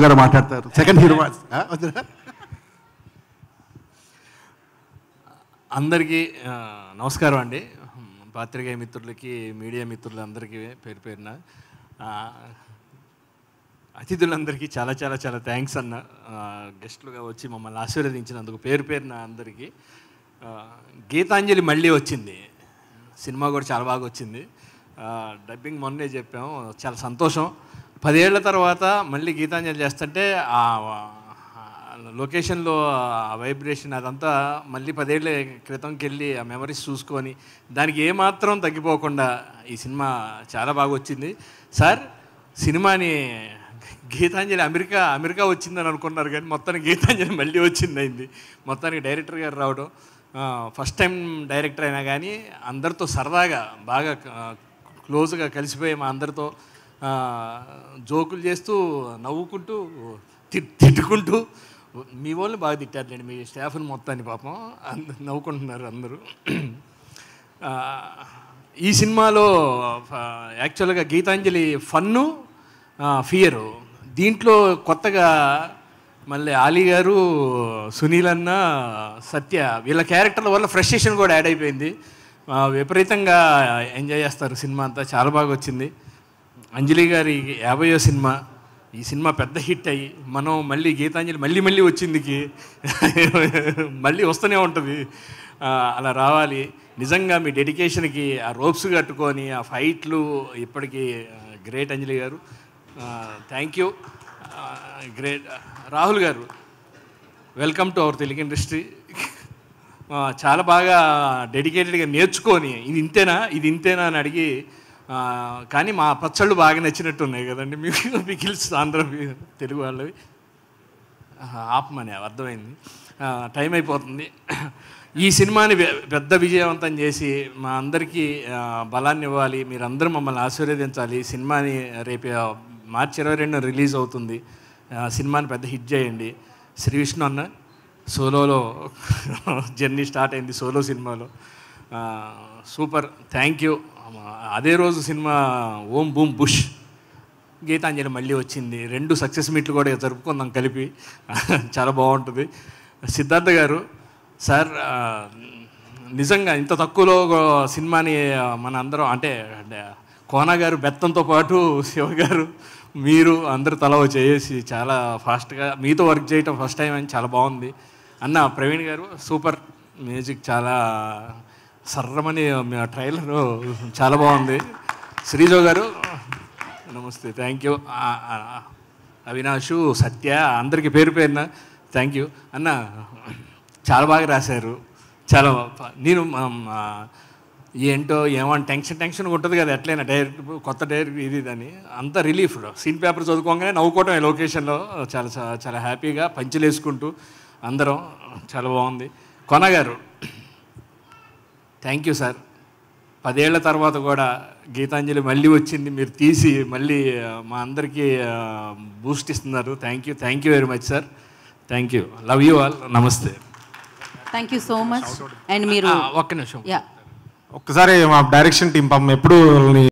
గారు మాట్లాడతారు. Second hero అందరికీ నమస్కారం అండి. పాత్రికేయ మిత్రులకి, మీడియా మిత్రులందరికీ పేరు పేరున, అతిథులందరికీ చాలా చాలా చాలా థ్యాంక్స్ అన్న. గెస్టులుగా వచ్చి మమ్మల్ని ఆశీర్వదించినందుకు పేరు పేరున అందరికీ. గీతాంజలి మళ్ళీ వచ్చింది, సినిమా కూడా చాలా బాగా వచ్చింది. డబ్బింగ్ మొన్నే చెప్పాము, చాలా సంతోషం. 10 ఏళ్ల తర్వాత మళ్ళీ గీతాంజలి చేస్తుంటే ఆ లొకేషన్లో వైబ్రేషన్ అదంతా మళ్ళీ 10 ఏళ్ళ క్రితంకి వెళ్ళి ఆ మెమరీస్ చూసుకొని దానికి ఏమాత్రం తగ్గిపోకుండా ఈ సినిమా చాలా బాగా వచ్చింది. సార్, సినిమాని గీతాంజలి అమెరికా వచ్చిందని అనుకున్నారు, కానీ మొత్తానికి గీతాంజలి మళ్ళీ వచ్చింది. మొత్తానికి డైరెక్టర్ గారు రావడం, ఫస్ట్ టైం డైరెక్టర్ అయినా కానీ అందరితో సరదాగా బాగా క్లోజ్గా కలిసిపోయి మా అందరితో జోకులు చేస్తూ నవ్వుకుంటూ తిట్టుకుంటూ, మీ వాళ్ళని బాగా తిట్టారులేండి, మీ స్టాఫ్ని మొత్తాన్ని పాపం నవ్వుకుంటున్నారు అందరూ. ఈ సినిమాలో యాక్చువల్గా గీతాంజలి ఫన్ను, ఫియరు, దీంట్లో కొత్తగా మళ్ళీ ఆలీ గారు, సునీల్ అన్న, సత్య వీళ్ళ క్యారెక్టర్ల వల్ల ఫ్రస్ట్రేషన్ కూడా యాడ్ అయిపోయింది. విపరీతంగా ఎంజాయ్ చేస్తారు సినిమా అంతా, చాలా బాగా వచ్చింది. అంజలి గారి 50వ సినిమా, ఈ సినిమా పెద్ద హిట్ అయ్యి మనం మళ్ళీ గీతాంజలి మళ్ళీ వచ్చిందికి మళ్ళీ వస్తూనే ఉంటుంది, అలా రావాలి. నిజంగా మీ డెడికేషన్కి ఆ రోప్స్ కట్టుకొని ఆ ఫైట్లు ఇప్పటికీ గ్రేట్ అంజలి గారు, థ్యాంక్ యూ, గ్రేట్. రాహుల్ గారు, welcome to our Telugu industry. చాలా బాగా డెడికేటెడ్గా నేర్చుకొని ఇది ఇంతేనా అని అడిగి, కానీ మా పచ్చళ్ళు బాగా నచ్చినట్టు ఉన్నాయి కదండి మీకు, పికిల్స్ ఆంధ్ర తెలుగు వాళ్ళవి. ఆపమని అర్థమైంది, టైం అయిపోతుంది. ఈ సినిమాని పెద్ద విజయవంతం చేసి మా అందరికీ బలాన్ని ఇవ్వాలి, మీరందరూ మమ్మల్ని ఆశీర్వదించాలి. సినిమాని రేపు మార్చి 22న రిలీజ్ అవుతుంది. సినిమాని పెద్ద హిట్ చేయండి. శ్రీ విష్ణు అన్న సోలోలో జర్నీ స్టార్ట్ అయింది, సోలో సినిమాలో సూపర్, థ్యాంక్ యూ. అదే రోజు సినిమా ఓం బూమ్ బుష్, గీతాంజలి మళ్ళీ వచ్చింది. 2 సక్సెస్ మీట్లు కూడా జరుపుకుందాం కలిపి, చాలా బాగుంటుంది. సిద్ధార్థ గారు సార్, నిజంగా ఇంత తక్కువలో సినిమాని మన అందరం, అంటే కోన గారు బెత్తంతో పాటు శివ గారు, మీరు అందరూ తల చేసి చాలా ఫాస్ట్గా మీతో వర్క్ చేయటం ఫస్ట్ టైం అని చాలా బాగుంది. అన్న ప్రవీణ్ గారు సూపర్, మ్యూజిక్ చాలా సర్రమని ట్రైలర్ చాలా బాగుంది. శ్రీజో గారు నమస్తే, థ్యాంక్ యూ. అవినాషు, సత్య, అందరికీ పేరు పేరున థ్యాంక్ యూ. అన్న చాలా బాగా రాశారు, చాలా. నేను ఏంటో ఏమన్నా టెన్షన్ ఉంటుంది కదా, ఎట్లయినా డైరెక్ట్ కొత్త డైరెక్ట్ ఇది అని అంత రిలీఫ్. సీన్ పేపర్ చదువుకోగానే నవ్వుకోవటం లొకేషన్లో చాలా చాలా హ్యాపీగా పంచులు వేసుకుంటూ అందరం, చాలా బాగుంది. కొన గారు థ్యాంక్ యూ సార్. 10 ఏళ్ల తర్వాత కూడా గీతాంజలి మళ్ళీ వచ్చింది, మీరు తీసి మళ్ళీ మా అందరికీ బూస్ట్ ఇస్తున్నారు. Thank you very much sir, thank you, love you all, నమస్తే. Thank you so much. And మీరు ఒక్క నిమిషం, ఒక్కసారి మా డైరెక్షన్ టీం పాపం ఎప్పుడు